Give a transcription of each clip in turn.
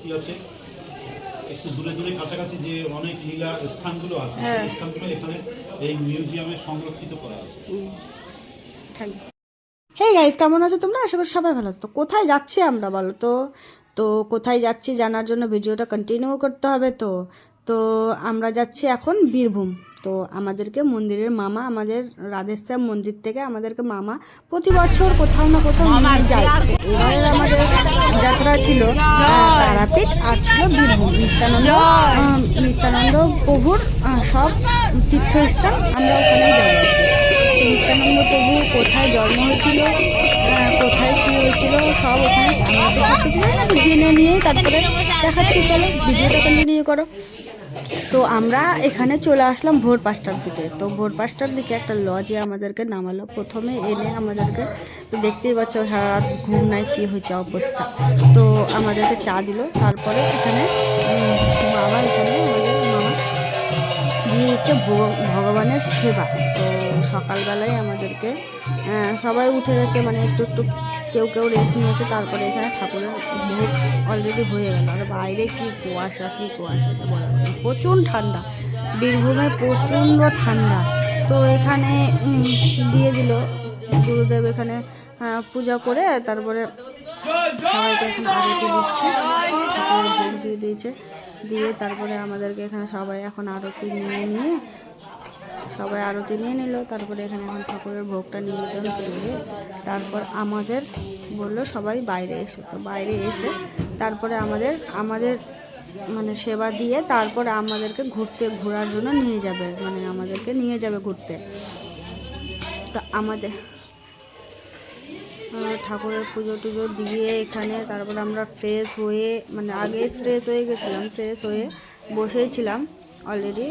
কি আছে একটু দূরে দূরে কাছাকাছি যে অনেক লীলা স্থানগুলো আছে সেই স্থানগুলো এখানে এই মিউজিয়ামে সংরক্ষিত করা আছে। হে গাইস, কেমন আছো তোমরা? আশা করি সবাই ভালো আছো। তো কোথায় যাচ্ছি আমরা বলো তো? তো কোথায় যাচ্ছি জানার জন্য ভিডিওটা কন্টিনিউ করতে হবে। তো তো আমরা যাচ্ছি এখন বীরভূম। তো আমাদেরকে মন্দিরের মামা, আমাদের রাধেশ্যাম মন্দির থেকে আমাদেরকে মামা প্রতি বছর কোথাও না কোথাও নিয়ে যায়। তো এবারে আমাদের যাত্রা ছিল তারাপীঠ আর ছিল বীরভূম। নিত্যানন্দ প্রভুর সব তীর্থস্থান আমরা ওখানে যাবো। নিত্যানন্দ প্রভু কোথায় জন্ম হয়েছিল, কোথায় কী হয়েছিল সব ওখানে আমরা তো সব কিছু জেনে নিয়ে তারপরে দেখাচ্ছি। চলো ভিডিওটা কন্টিনিউ করো। তো আমরা এখানে চলে আসলাম ভোর 5টার দিকে। তো ভোর 5টার দিকে একটা লজে আমাদেরকে নামালো। প্রথমে এনে আমাদেরকে তো দেখতেই পাচ্ছ সারা রাত ঘুম নাই, কী হয়েছে অবস্থা। তো আমাদেরকে চা দিল। তারপরে এখানে বাবা এখানে আমাদের মামা দিয়ে হচ্ছে ভগবানের সেবা। তো সকালবেলায় আমাদেরকে সবাই উঠে গেছে, মানে একটু একটু কেউ কেউ রেস্ট নিয়েছে। তারপরে এখানে ঠাকুরের ভোগ অলরেডি হয়ে গেল। আর বাইরে কী কুয়াশা বলা যায়, প্রচুর ঠান্ডা। বীরভূমে প্রচণ্ড ঠান্ডা। তো এখানে দিয়ে দিল গুরুদেব এখানে পূজা করে তারপরে সবাইকে এখানে আরতি দিচ্ছে, ঠাকুরের ভোগ দিয়ে দিয়েছে। দিয়ে তারপরে আমাদেরকে এখানে সবাই এখন আরতি নিয়ে সবাই আরতি নিয়ে নিল। তারপরে এখানে এখন ঠাকুরের ভোগটা নিবেদন করে তারপর আমাদের বললো সবাই বাইরে এসো। তো বাইরে এসে তারপরে আমাদের মানে সেবা দিয়ে তারপরে আমাদেরকে ঘোরার জন্য নিয়ে যাবে, মানে আমাদেরকে নিয়ে যাবে ঘুরতে। তো আমাদের ঠাকুরের পুজো টুজো দিয়ে এখানে তারপরে আমরা ফ্রেশ হয়ে, মানে আগে ফ্রেশ হয়ে গেছিলাম, ফ্রেশ হয়ে বসেই ছিলাম অলরেডি।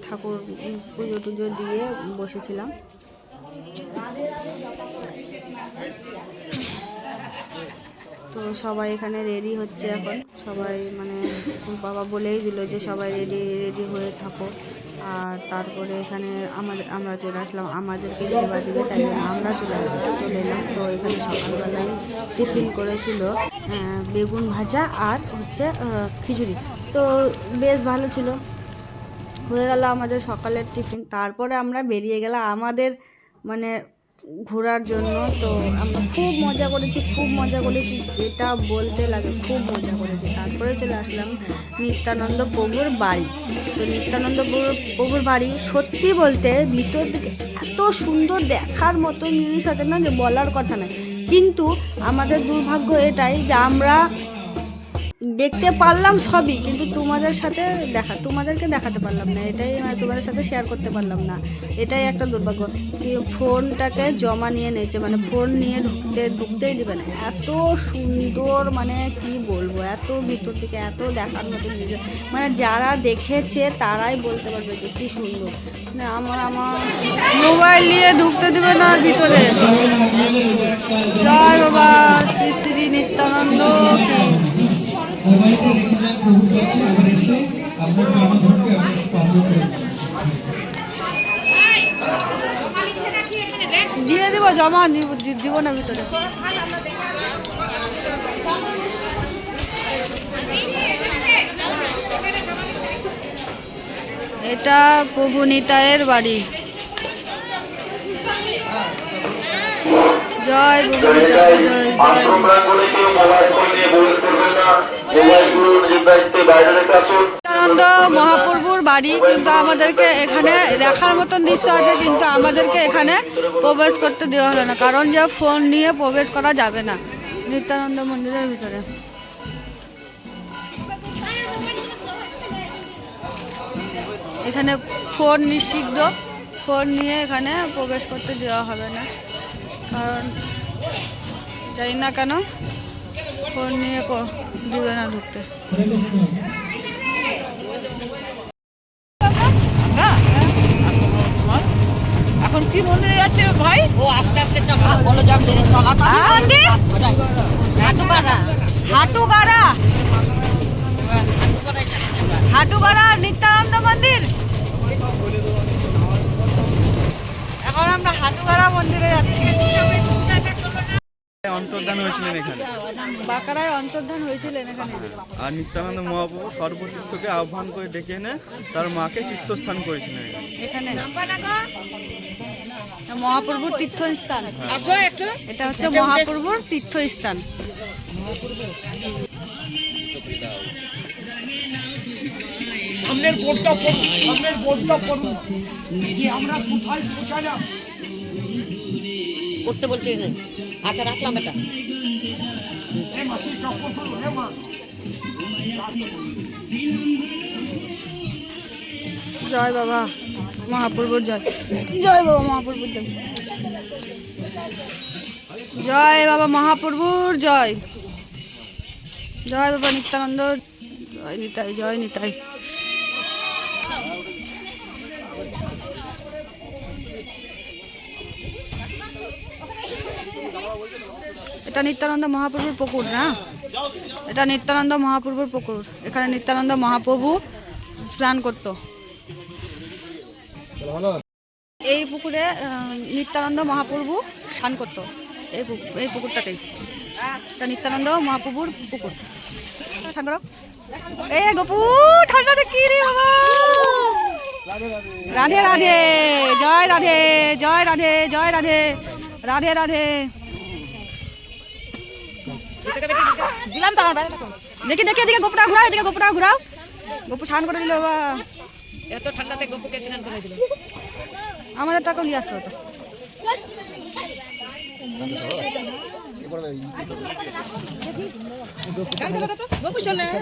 ঠাকুর পুজো টুজো দিয়ে বসেছিলাম। তো সবাই এখানে রেডি হচ্ছে এখন। সবাই মানে বাবা বলেই দিল যে সবাই রেডি হয়ে থাকো। আর তারপরে এখানে আমরা চলে আসলাম, আমাদেরকে সেবা দিবে, তাই জন্য আমরা চলে এলাম। তো এখানে সকালবেলায় টিফিন করেছিল বেগুন ভাজা আর হচ্ছে খিচুড়ি। তো বেশ ভালো ছিল, হয়ে গেল আমাদের সকালের টিফিন। তারপরে আমরা বেরিয়ে গেলাম আমাদের মানে ঘোরার জন্য। তো আমরা খুব মজা করেছি, যেটা বলতে লাগে, খুব মজা করেছি। তারপরে চলে আসলাম নিত্যানন্দ প্রভুর বাড়ি। তো নিত্যানন্দ প্রভুর বাড়ি সত্যি বলতে ভিতর দিকে এত সুন্দর, দেখার মতো জিনিস আছে না যে বলার কথা নয়। কিন্তু আমাদের দুর্ভাগ্য এটাই যে আমরা দেখতে পারলাম সবই, কিন্তু তোমাদেরকে দেখাতে পারলাম না। এটাই তোমাদের সাথে শেয়ার করতে পারলাম না, এটাই একটা দুর্ভাগ্য। ফোনটাকে জমা নিয়ে নিয়েছে, মানে ফোন নিয়ে ঢুকতেই দেবে না। এত সুন্দর, মানে কি বলবো, এত ভিতর থেকে এত দেখার মতো জিনিস, মানে যারা দেখেছে তারাই বলতে পারবে যে কি সুন্দর। আমার মোবাইল নিয়ে ঢুকতে দেবে না ভিতরে। জয় বাবা শ্রী শ্রী নিত্যানন্দ কি দিয়ে দিব, জমা দিব না ভিতরে। এটা প্রভু নিতাইয়ের বাড়ি। জয় নিত্যানন্দ মহাপ্রভুর বাড়ি। কিন্তু আমাদেরকে এখানে দেখার মতন দৃশ্য আছে, কিন্তু আমাদেরকে এখানে প্রবেশ করতে দেওয়া হলো না, কারণ যে ফোন নিয়ে প্রবেশ করা যাবে না নিত্যানন্দ মন্দিরের ভিতরে। এখানে ফোন নিষিদ্ধ, ফোন নিয়ে এখানে প্রবেশ করতে দেওয়া হবে না, কারণ জানি না কেন ফোন নিয়ে দিবে না ঢুকতে। এখন কি মন্দিরে যাচ্ছে ভাই? ও আস্তে আস্তে চলা, বলো যাম চলা। হাটুগাড়া নিত্যানন্দ মন্দির। এখন আমরা হাটুগাড়া মন্দিরে যাচ্ছি। অন্তর্ধান হয়েছে করেছিলেন এখানে। বাঁকড়ায় অন্তর্ধান হয়েছিলেন এখানে। আর নিত্যানন্দ মহাপ্রভু সর্বতীর্থকে আহ্বান করে ডেকে এনে তার মাকে তীর্থস্থান করেছিলেন এখানে। মহাপ্রভুর তীর্থস্থান, এটা হচ্ছে মহাপ্রভুর তীর্থস্থান। সামনের বোর্ডটা পড়ুন যে আমরা কোথায় পৌঁছালাম। করতে বলছি আচ্ছা রাখলাম এটা। মাসির কাপড় করুন, হ্যাঁ মা। জয় বাবা মহাপ্রভুর জয়, জয় বাবা মহাপ্রভুর জয়, জয় বাবা মহাপ্রভুর জয়, জয় বাবা নিত্যানন্দ, জয় নিতাই, জয় নিতাই। এটা নিত্যানন্দ মহাপ্রভুর পুকুর না, এটা নিত্যানন্দ মহাপ্রভুর পুকুর। এখানে নিত্যানন্দ মহাপ্রভু স্নান করতো। এই পুকুরে নিত্যানন্দ মহাপ্রভু স্নান করতো, এই পুকুরটাতেই। এটা নিত্যানন্দ মহাপ্রভুর পুকুর। স্নান করো। এ গপু ঠান্ডাতে কি রে বাবা। রাধে রাধে, জয় রাধে, জয় রাধে, জয় রাধে, রাধে রাধে। দিলাম তো আমার, দেখি দেখি এদিকে গোপুটা ঘুরাও, এদিকে গোপুটা ঘুরাও। গপু স্নান করে দিল বাবা। এত ঠান্ডাতে গপুকে স্নান করেছিল। আমাদের টাকা নিয়ে আসতে হতো।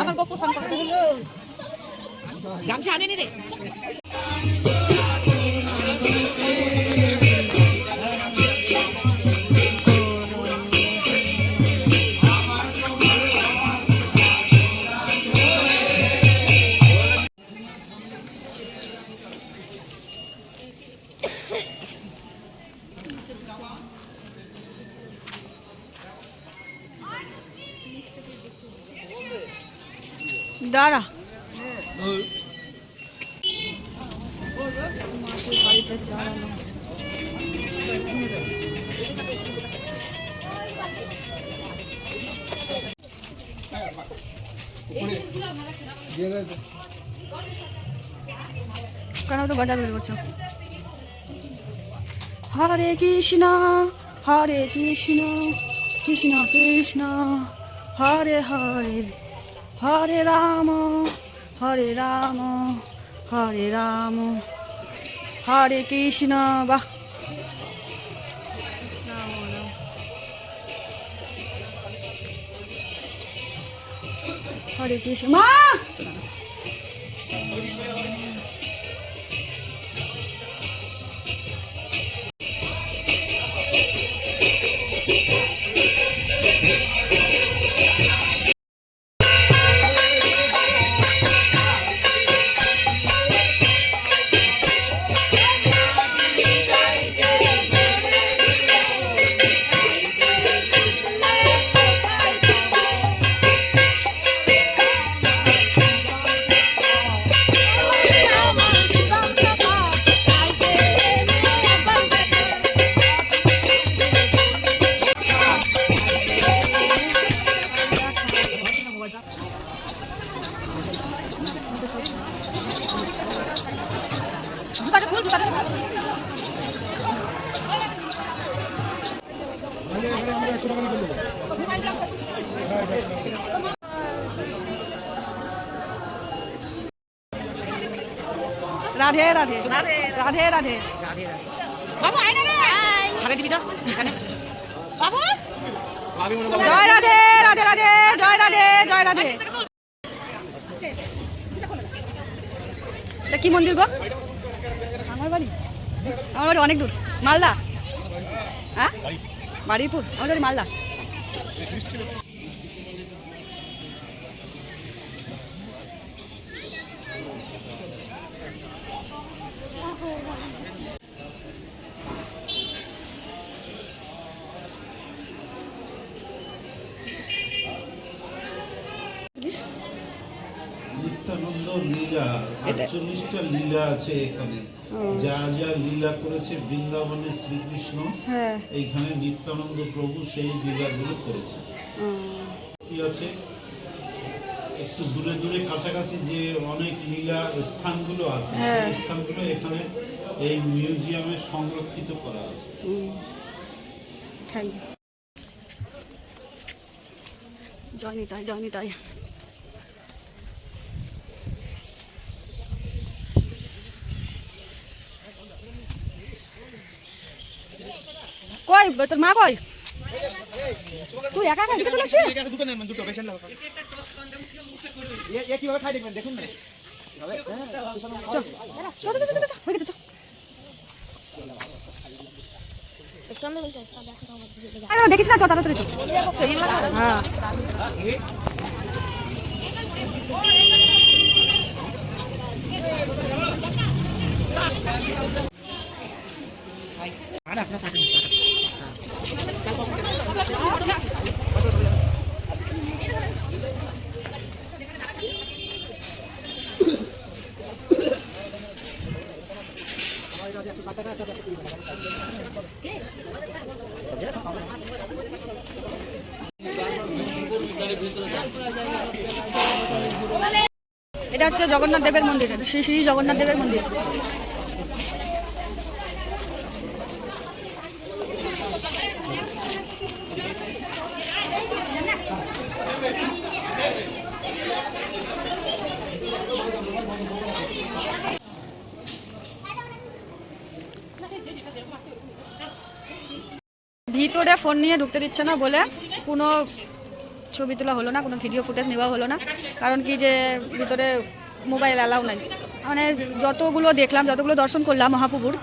আমার গপু স্নান করতে দিল। গামছা আনেনি রে। দাঁড়া কেন তো গজা বের করছো? হরে কৃষ্ণ হরে কৃষ্ণ কৃষ্ণ কৃষ্ণ হরে হরে, হরে রাম হরে রাম হরে রাম, হরে কৃষ্ণ। বাহ, হরে কৃষ্ণ। মা রাধে রাধে রাধে রাধে। বাবু আয় না রে, ছাড়ে দিবি তো এখানে। বাবু জয় রাধে রাধে রাধে, জয় রাধে জয় রাধে। এটা কি মন্দির গো? আমার বাড়ি, আমার বাড়ি অনেক দূর, মালদা। হ্যাঁ বাড়িপুর, আমার বাড়ি মালদা। নিত্যানন্দ লীলা 48টা লীলা আছে এখানে, যা যা লীলা করেছে বৃন্দাবনে শ্রীকৃষ্ণ, হ্যাঁ এইখানে নিত্যানন্দ প্রভু সেই লীলাগুলো করেছে। কি আছে একটু দূরে দূরে কাছাকাছি যে অনেক লীলা স্থানগুলো আছে, সেই স্থানগুলো এখানে এই মিউজিয়ামে সংরক্ষিত করা আছে। Thank you. জয়নিতাই জয়নিতাই। কই তোর মা কই? তুই একা একা চলে আসছিস? দেখিস না, তাড়াতাড়ি চল। হ্যাঁ এটা হচ্ছে জগন্নাথ দেবের মন্দির, শ্রী শ্রী জগন্নাথ দেবের মন্দির। ভিতরে ফোন নিয়ে ঢুকতে দিচ্ছে না বলে কোনো ছবি তোলা হলো না, কোনো ভিডিও ফুটেজ নেওয়া হলো না। কারণ কি যে ভিতরে মোবাইল অ্যালাউ নাই। মানে যতগুলো দেখলাম, যতগুলো দর্শন করলাম মহাপ্রভুর,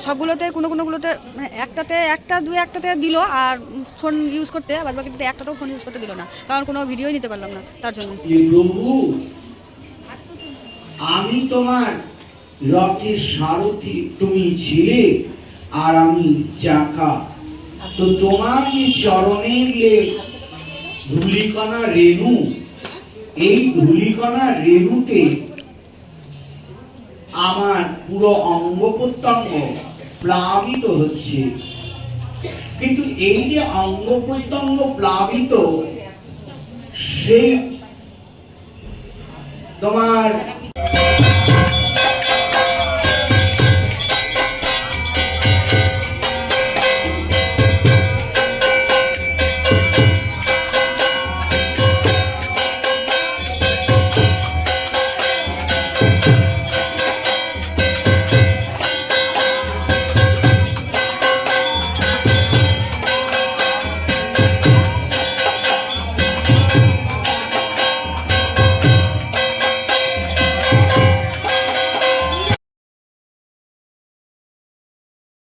সবগুলোতে কোনোগুলোতে মানে একটাতে দিল আর ফোন ইউজ করতে, আবার বাকিটাতে একটাতেও ফোন ইউজ করতে দিল না, কারণ কোনো ভিডিওই নিতে পারলাম না তার জন্য। প্রভু, আমি তোমার রথের সারথি, তুমি ছিলে আর আমি চাকা। তো তোমার যে চরণের যে ধূলিকণা রেণু, এই ধূলিকণা রেণুতে আমার পুরো অঙ্গ প্রত্যঙ্গ প্লাবিত হচ্ছে। কিন্তু এই যে অঙ্গ প্রত্যঙ্গ প্লাবিত, সেই তোমার